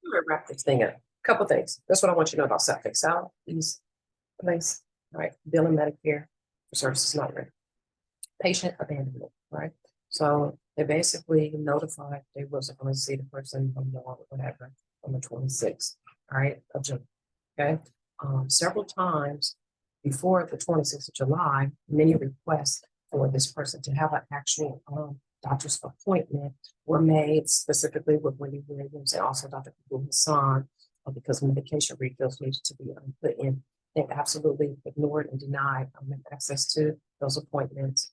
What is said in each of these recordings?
I'm gonna wrap this thing up. Couple things. That's what I want you to know about South Southeast Place. All right, bill and Medicare for services not rendered. Patient abandonment, right? So they basically notified they wasn't going to see the person from the whatever on the 26th, all right, of June. Okay. Several times before the 26th of July, many requests for this person to have an actual doctor's appointment were made, specifically with Wendy Williams and also Dr. Hassan, because medication refills needed to be put in. They absolutely ignored and denied access to those appointments.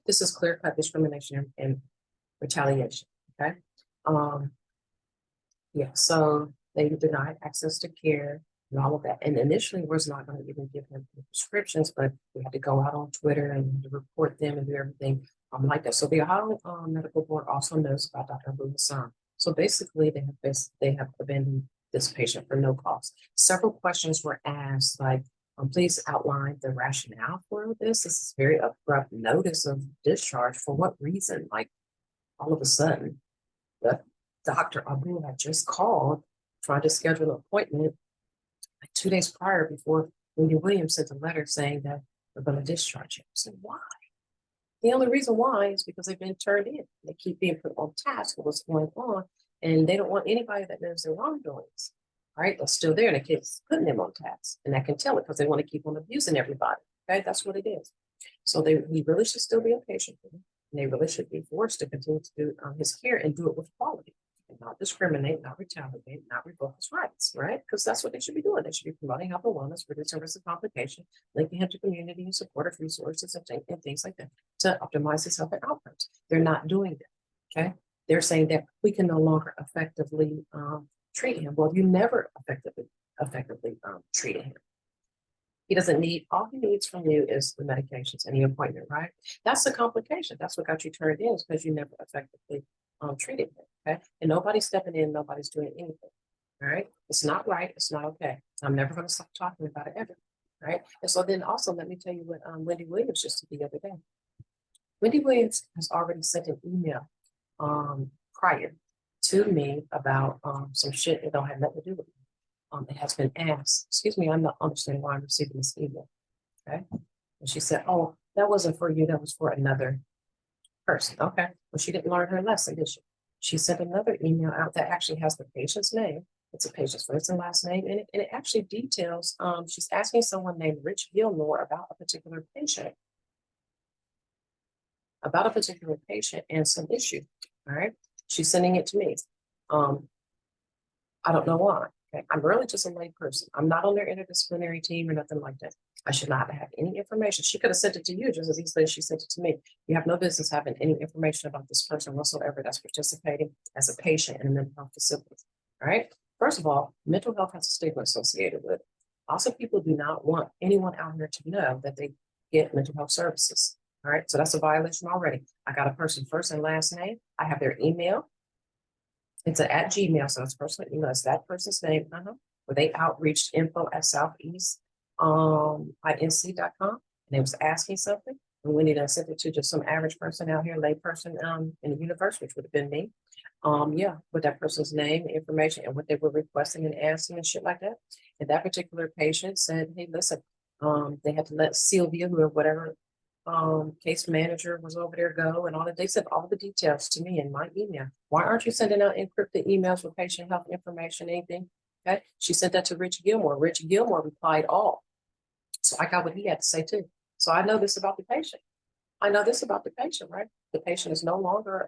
This is clear-cut discrimination and retaliation. Okay. Yeah, so they denied access to care and all of that. And initially was not going to even give him prescriptions, but we had to go out on Twitter and to report them and do everything like that. So the Ohio Medical Board also knows about Dr. Abu Hassan. So basically they have abandoned this patient for no cost. Several questions were asked, like, please outline the rationale for this. This is very abrupt notice of discharge. For what reason? Like, all of a sudden, the Dr. Abu had just called, trying to schedule an appointment like 2 days prior before Wendy Williams sent a letter saying that we're going to discharge him. So why? The only reason why is because they've been turned in. They keep being put on task with what's going on, and they don't want anybody that knows their wrongdoings. Right, they're still there, and the kids putting them on task, and I can tell it because they want to keep on abusing everybody. Okay, that's what it is. So he really should still be a patient, and they really should be forced to continue to do his care and do it with quality, and not discriminate, not retaliate, not revoke his rights. Right, because that's what they should be doing. They should be promoting health and wellness, reducing risk of complication, linking him to community and supportive resources and things like that to optimize his health and outcomes. They're not doing that. Okay, they're saying that we can no longer effectively treat him. Well, you never effectively treated him. He doesn't need, all he needs from you is the medications and the appointment, right? That's the complication. That's what got you turned in, is because you never effectively treated him. Okay. And nobody's stepping in, nobody's doing anything. All right. It's not right. It's not okay. I'm never going to stop talking about it ever. Right. And so then also let me tell you what Wendy Williams just did the other day. Wendy Williams has already sent an email prior to me about some shit that don't have nothing to do with me. It has been asked, excuse me, I'm not understanding why I'm receiving this email. Okay. And she said, oh, that wasn't for you, that was for another person. Okay. Well, she didn't learn her lesson, did she? She sent another email out that actually has the patient's name. It's a patient's first and last name, and it actually details, she's asking someone named Rich Gilmore about a particular patient. And some issue. All right. She's sending it to me. I don't know why. Okay. I'm really just a lay person. I'm not on their interdisciplinary team or nothing like that. I should not have any information. She could have sent it to you just as easily as she sent it to me. You have no business having any information about this person whatsoever that's participating as a patient in a mental health facility. All right. First of all, mental health has a stigma associated with it. Also, people do not want anyone out here to know that they get mental health services. All right, so that's a violation already. I got a person first and last name. I have their email. It's at Gmail, so it's personal email. It's that person's name. Where they outreached info@southeast.inc.com, and they was asking something. And we need to send it to just some average person out here, lay person in the universe, which would have been me. Yeah, with that person's name, information, and what they were requesting and asking and shit like that. And that particular patient said, hey, listen, they had to let Sylvia, who or whatever case manager was over there go, and all that. They sent all the details to me in my email. Why aren't you sending out encrypted emails with patient health information, anything? Okay. She sent that to Rich Gilmore. Rich Gilmore replied all. So I got what he had to say too. So I know this about the patient. I know this about the patient, right? The patient is no longer,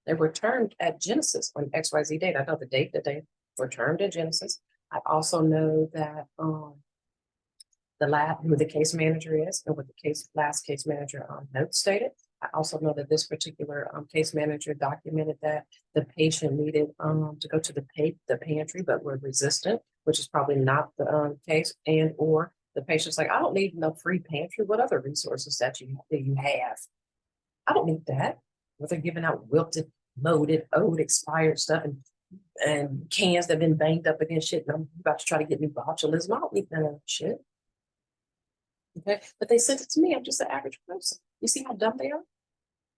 they were termed at Genesis on XYZ date. I know the date that they were termed at Genesis. I also know that the lab, who the case manager is, and what the last case manager note stated. I also know that this particular case manager documented that the patient needed to go to the pantry, but were resistant, which is probably not the case, and or the patient's like, I don't need no free pantry. What other resources that you have? I don't need that. But they're giving out wilted, loaded, old, expired stuff and cans that have been banged up against shit. And I'm about to try to get new botulism. I don't need none of that shit. Okay, but they sent it to me. I'm just an average person. You see how dumb they are?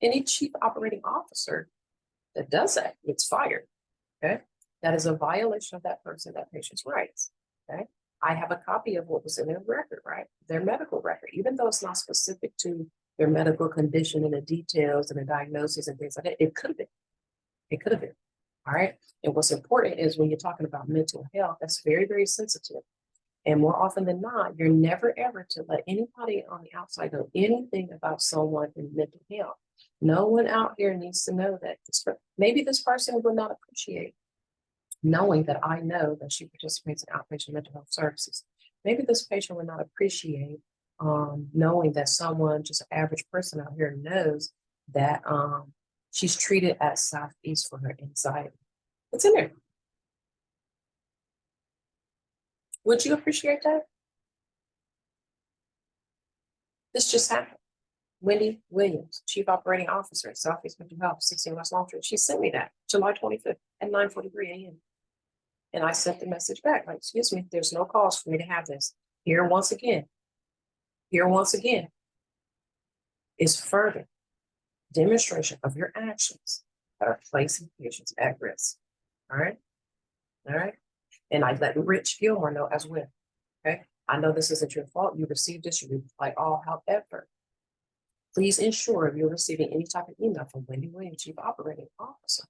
Any chief operating officer that does that gets fired. Okay, That is a violation of that patient's rights. Okay. I have a copy of what was in their record, right? Their medical record, even though it's not specific to their medical condition and the details and the diagnosis and things like that, it could have been. It could have been. All right. And what's important is when you're talking about mental health, that's very, very sensitive. And more often than not, you're never ever to let anybody on the outside know anything about someone in mental health. No one out here needs to know that maybe this person would not appreciate knowing that I know that she participates in outpatient mental health services. Maybe this patient would not appreciate knowing that someone, just an average person out here, knows that she's treated at Southeast for her anxiety. It's in there. Would you appreciate that? This just happened. Wendy Williams, Chief Operating Officer at Southeast Mental Health, 16 West Longstreet. She sent me that July 25th at 9:43 a.m. And I sent the message back, like, excuse me, there's no cause for me to have this. Here once again is further demonstration of your actions that are placing patients at risk. All right. And I let Rich Gilmore know as well. Okay. I know this isn't your fault. You received this, you reply all, however, please ensure if you're receiving any type of email from Wendy Williams, Chief Operating Officer,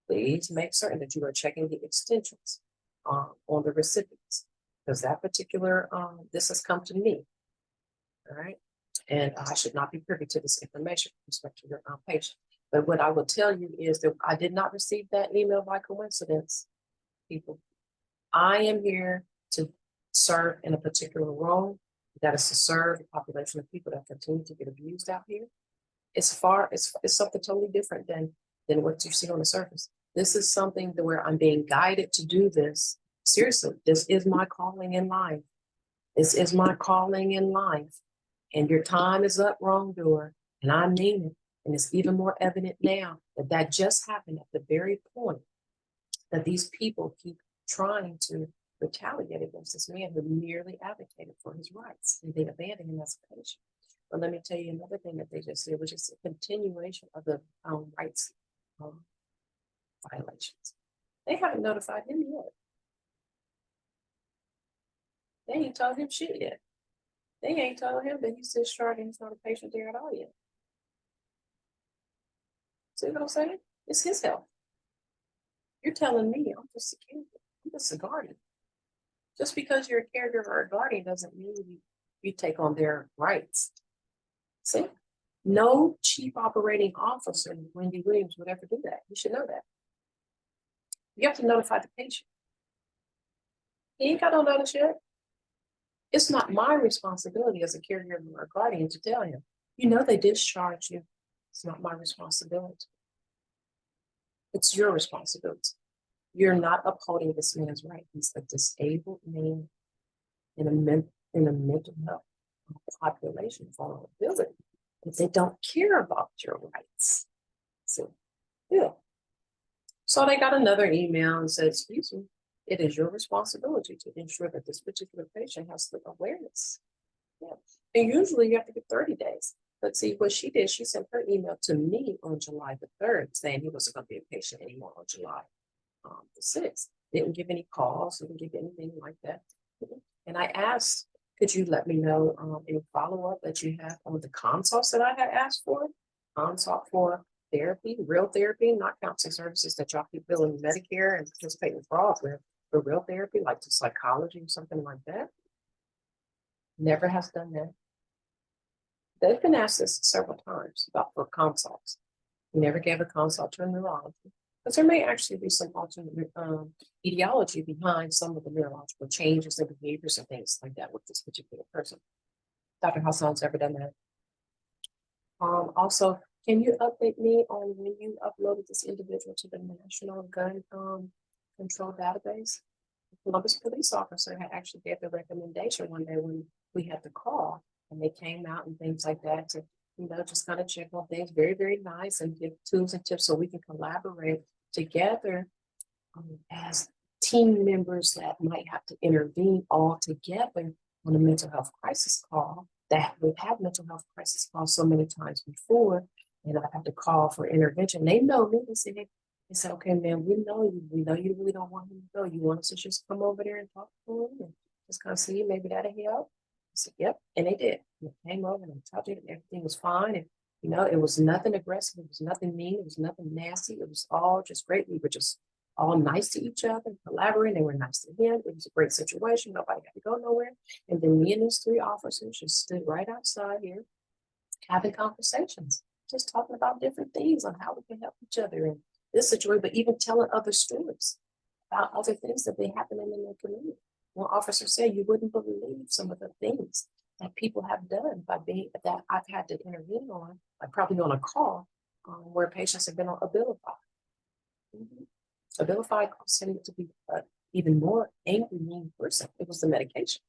please make certain that you are checking the extensions on the recipients, because that particular, this has come to me. All right. And I should not be privy to this information with respect to your patient. But what I will tell you is that I did not receive that email by coincidence, people. I am here to serve in a particular role, that is to serve the population of people that continue to get abused out here. It's something totally different than what you see on the surface. This is something where I'm being guided to do this. Seriously, this is my calling in life. This is my calling in life. And your time is up, wrongdoer. And I mean it. And it's even more evident now that just happened at the very point that these people keep trying to retaliate against this man who merely advocated for his rights, and they abandoned him as a patient. But let me tell you another thing that they just did, which is a continuation of the rights violations. They haven't notified him yet. They ain't told him shit yet. They ain't told him that he's discharged and he's not a patient there at all yet. See what I'm saying? It's his health. You're telling me I'm just a guardian. Just because you're a caregiver or a guardian doesn't mean you take on their rights. See? No chief operating officer, Wendy Williams, would ever do that. You should know that. You have to notify the patient. He ain't got no notice yet. It's not my responsibility as a caregiver or a guardian to tell him, you know, they discharge you. It's not my responsibility. It's your responsibility. You're not upholding this man's right. He's a disabled man in a mental health population vulnerability. But they don't care about your rights. So, yeah. So they got another email and said, excuse me, it is your responsibility to ensure that this particular patient has the awareness. Yeah. And usually you have to get 30 days. But see, what she did, she sent her email to me on July the 3rd, saying he wasn't going to be a patient anymore on July the 6th. Didn't give any calls, didn't give anything like that. And I asked, could you let me know any follow-up that you have on the consults that I had asked for? Consult for therapy, real therapy, not counseling services that y'all keep billing Medicare and participate in fraud with, for real therapy, like to psychology or something like that. Never has done that. They've been asked this several times for consults. We never gave a consult to a neurologist, because there may actually be some alternate etiology behind some of the neurological changes in behaviors and things like that with this particular person. Dr. Hassan's ever done that. Also, can you update me on when you uploaded this individual to the National Gun Control Database? The Columbus police officer had actually gave the recommendation one day when we had the call, and they came out and things like that to, you know, just kind of check on things. Very, very nice, and give tools and tips so we can collaborate together as team members that might have to intervene all together on a mental health crisis call. That we've had mental health crisis calls so many times before, and I have to call for intervention. They know me. They say, hey, They said, okay, man, we know you really don't want him to go. You want us to just come over there and talk to him and just kind of see, maybe that'll help. I said, yep. And they did. They came over and talked to him, and everything was fine. And, it was nothing aggressive. It was nothing mean. It was nothing nasty. It was all just great. We were just all nice to each other, collaborating. They were nice to him. It was a great situation. Nobody had to go nowhere. And then me and these 3 officers just stood right outside here having conversations, just talking about different things on how we can help each other in this situation, but even telling other stories about other things that they happening in their community. One officer said, you wouldn't believe some of the things that people have done by being that I've had to intervene on, like probably on a call where patients have been on Abilify. Abilify caused him to be an even more angry, mean person. It was the medication.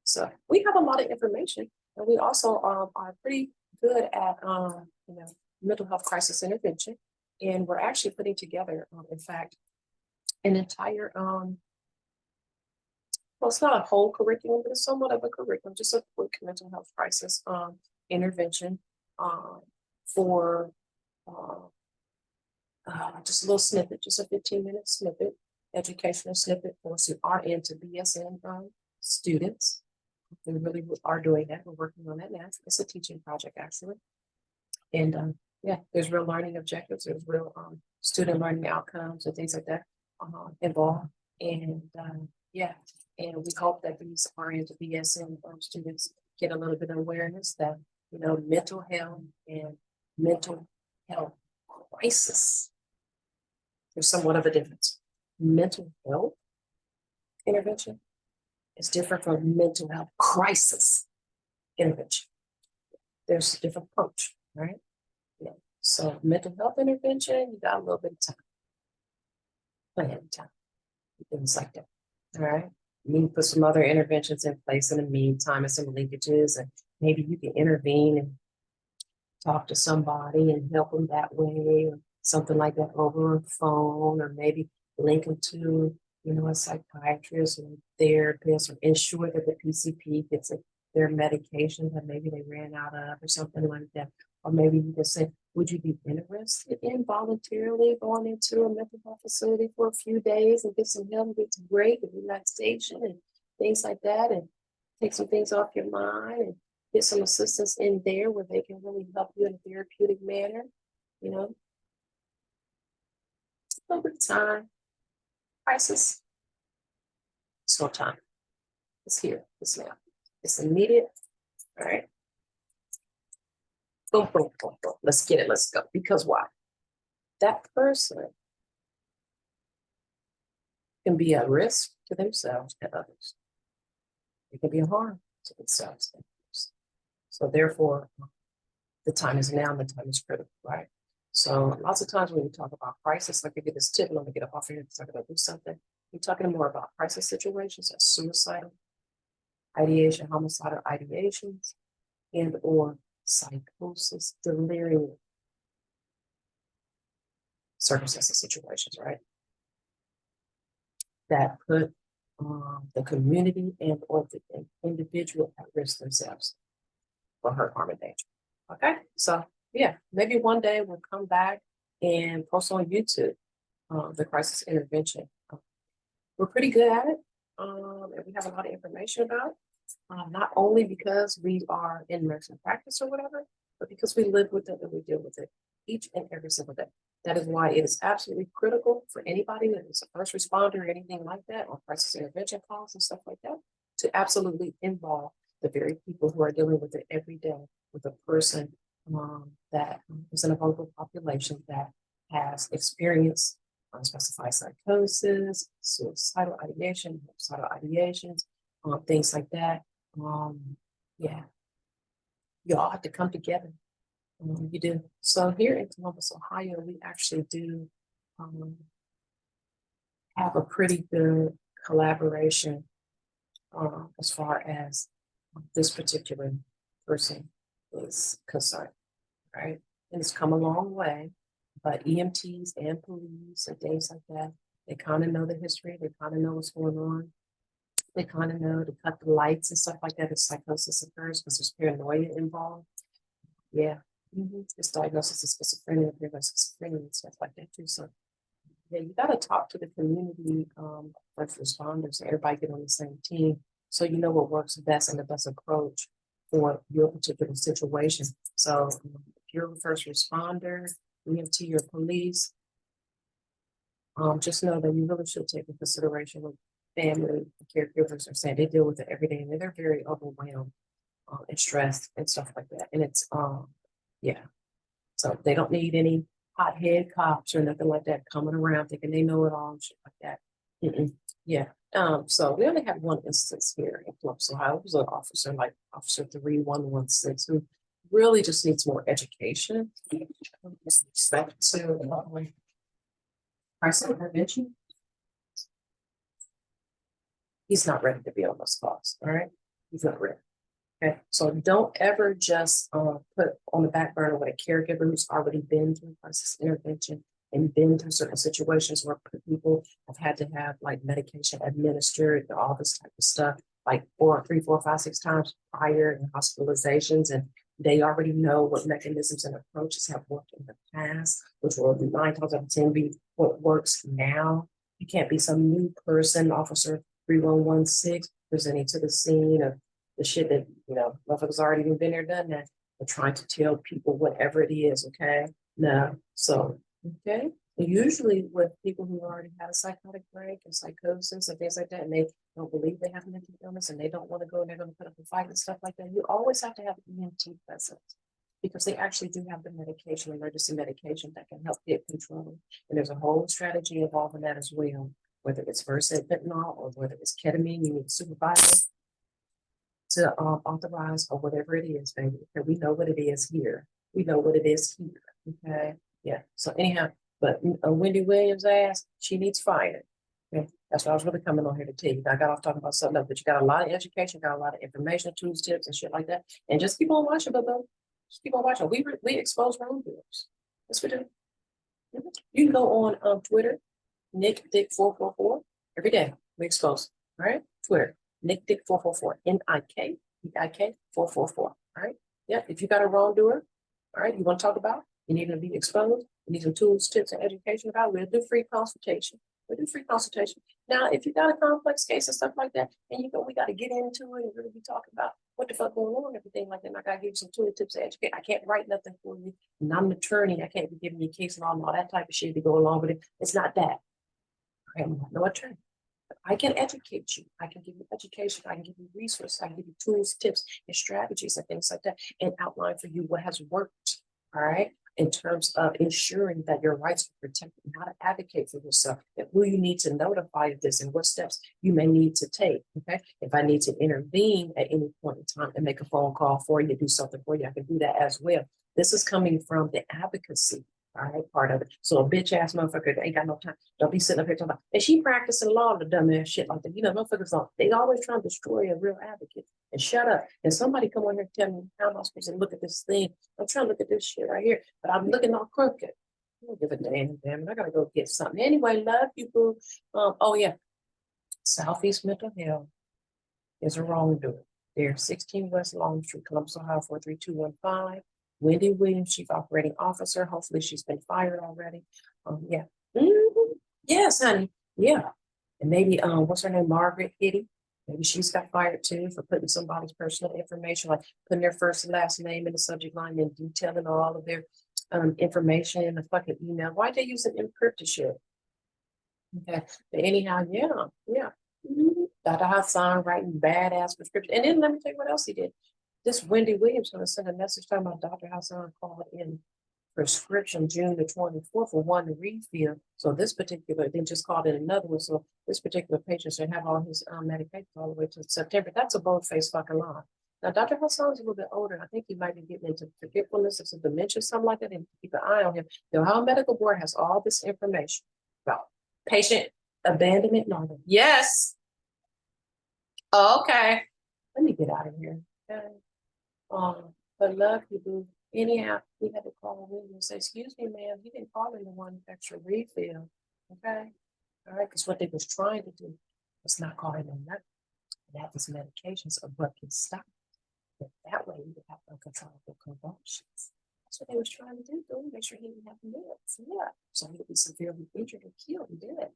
So we have a lot of information, and we also are pretty good at mental health crisis intervention, and we're actually putting together, in fact, an entire well, it's not a whole curriculum, but it's somewhat of a curriculum, just a quick mental health crisis intervention for just a little snippet, just a 15-minute snippet, educational snippet for some RN to BSN students. We really are doing that. We're working on that now. It's a teaching project, actually. And yeah, there's real learning objectives. There's real student learning outcomes and things like that involved. And yeah, and we hope that these RN to BSN students get a little bit of awareness that, mental health and mental health crisis, there's somewhat of a difference. Mental health intervention is different from mental health crisis intervention. There's a different approach, right? Yeah. So mental health intervention, you got a little bit of time. Plenty of time. Things like that. All right. You need to put some other interventions in place in the meantime and some linkages, and maybe you can intervene and talk to somebody and help them that way, or something like that over a phone, or maybe link them to, a psychiatrist or therapist, or ensure that the PCP gets their medication that maybe they ran out of or something like that. Or maybe you can say, would you be interested in voluntarily going into a mental health facility for a few days and get some help, get some break and relaxation and things like that, and take some things off your mind and get some assistance in there where they can really help you in a therapeutic manner, Over time, crisis, it's no time. It's here, it's now. It's immediate, all right? Boom, boom, boom, boom. Let's get it, let's go. Because why? That person can be a risk to themselves and others. It can be a harm to themselves and others. So therefore, the time is now and the time is critical, right? So lots of times when we talk about crisis, like I get this tip, let me get up off here and talk about do something. We're talking more about crisis situations, as suicidal ideation, homicidal ideations, and or psychosis, delirium, circumstances, situations, right? That put the community and or the individual at risk themselves for hurt, harm, and danger. Okay, so yeah, maybe one day we'll come back and post on YouTube the crisis intervention. We're pretty good at it, and we have a lot of information about it. Not only because we are in nursing practice or whatever, but because we live with it and we deal with it each and every single day. That is why it is absolutely critical for anybody that is a first responder or anything like that, or crisis intervention calls and stuff like that, to absolutely involve the very people who are dealing with it every day, with a person that is in a vulnerable population that has experienced unspecified psychosis, suicidal ideation, homicidal ideations, things like that. Yeah, you all have to come together. You do. So here in Columbus, Ohio, we actually do have a pretty good collaboration as far as this particular person is concerned, right? And it's come a long way, but EMTs and police and things like that, they kind of know the history, they kind of know what's going on. They kind of know to cut the lights and stuff like that if psychosis occurs because there's paranoia involved. Yeah, it's diagnosis of schizophrenia, schizophrenia and stuff like that too. So Yeah, you gotta talk to the community, first responders, everybody get on the same team. So you know what works best and the best approach for your particular situation. So if you're a first responder, EMT or police, just know that you really should take into consideration what family caregivers are saying. They deal with it every day and they're very overwhelmed and stressed and stuff like that. And it's yeah. So they don't need any hothead cops or nothing like that coming around thinking they know it all and shit like that. Yeah. So we only have one instance here in Columbus, Ohio. It was an officer like Officer 3116 who really just needs more education. With respect to crisis intervention. He's not ready to be on those calls. All right. He's not ready. Okay, so don't ever just put on the back burner with a caregiver who's already been through crisis intervention and been through certain situations where people have had to have like medication administered and all this type of stuff, like 3, 4, 5, 6 times prior and hospitalizations, and they already know what mechanisms and approaches have worked in the past, which will be 9 times out of 10 be what works now. You can't be some new person, Officer 3116, presenting to the scene of the shit that, motherfuckers already been there, done that. They're trying to tell people whatever it is, okay? No. So, okay. Usually with people who already had a psychotic break and psychosis and things like that, and they don't believe they have mental illness and they don't want to go and they're going to put up a fight and stuff like that, you always have to have EMT present because they actually do have the medication, emergency medication that can help get control. And there's a whole strategy involved in that as well, whether it's Versed fentanyl or whether it's ketamine, you need a supervisor to authorize or whatever it is, baby. Okay, we know what it is here. We know what it is here. Okay. Yeah. So anyhow, but Wendy Williams asked, she needs fired. Okay. That's what I was really coming on here to tell you. I got off talking about something else, but you got a lot of education, got a lot of information, tools, tips, and shit like that. And just keep on watching, but just keep on watching. We expose wrongdoers. Yes, we do. You can go on Twitter, Nick Dick 444 every day. We expose. All right. Twitter. Nick Dick 444, NIK 444. All right. Yeah. If you got a wrongdoer, all right, you want to talk about, you need to be exposed, you need some tools, tips, and education about, we'll do free consultation. We'll do free consultation. Now, if you got a complex case and stuff like that, and we got to get into it and really be talking about what the fuck going on and everything like that. And I got to give you some tools, tips, and educate. I can't write nothing for you. And I'm an attorney. I can't be giving you case law and all that type of shit to go along with it. It's not that. I am no attorney. I can educate you. I can give you education. I can give you resources. I can give you tools, tips, and strategies and things like that, and outline for you what has worked. All right. In terms of ensuring that your rights are protected and how to advocate for yourself, and who you need to notify of this and what steps you may need to take. Okay. If I need to intervene at any point in time and make a phone call for you, do something for you, I can do that as well. This is coming from the advocacy. All right, part of it. So a bitch ass motherfucker ain't got no time. Don't be sitting up here talking about, and she practicing law, the dumbass shit like that. Motherfuckers don't. They always trying to destroy a real advocate. And shut up. And somebody come on here and tell me how am I supposed to look at this thing? I'm trying to look at this shit right here, but I'm looking all crooked. I don't give a damn. I gotta go get something anyway. Love you, boo. Oh yeah, Southeast Mental Health is a wrongdoer. They're 16 West Long Street, Columbus, Ohio 43215. Wendy Williams, Chief Operating Officer. Hopefully she's been fired already. Yeah. Yes, honey. Yeah. And maybe what's her name? Margaret Hitty. Maybe she's got fired too for putting somebody's personal information, like putting their first and last name in the subject line and detailing all of their information in the fucking email. Why they use an encrypted shit? Okay. But anyhow, yeah. Dr. Hassan writing badass prescription. And then let me tell you what else he did. This Wendy Williams going to send a message talking about Dr. Hassan called in prescription June the 24th for one refill. So this particular, they just called in another one. So this particular patient should have all his medication all the way to September. That's a bold-faced fucking lie. Now, Dr. Hassan's a little bit older. I think he might be getting into forgetfulness or some dementia, something like that, and keep an eye on him. The Ohio Medical Board has all this information about patient abandonment. No, yes. Okay. Let me get out of here. Okay. But love you, boo. Anyhow, we had to call in and say, excuse me, ma'am, you didn't call in the one extra refill. Okay. All right. Because what they was trying to do was not call in nothing. And have these medications abruptly stop. But that way you would have uncontrollable convulsions. That's what they was trying to do, make sure he didn't have to do it. So yeah, so he could be severely injured or killed and do it.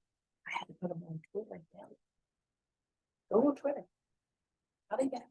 I had to put him on Twitter and tell him. Go on Twitter. How they got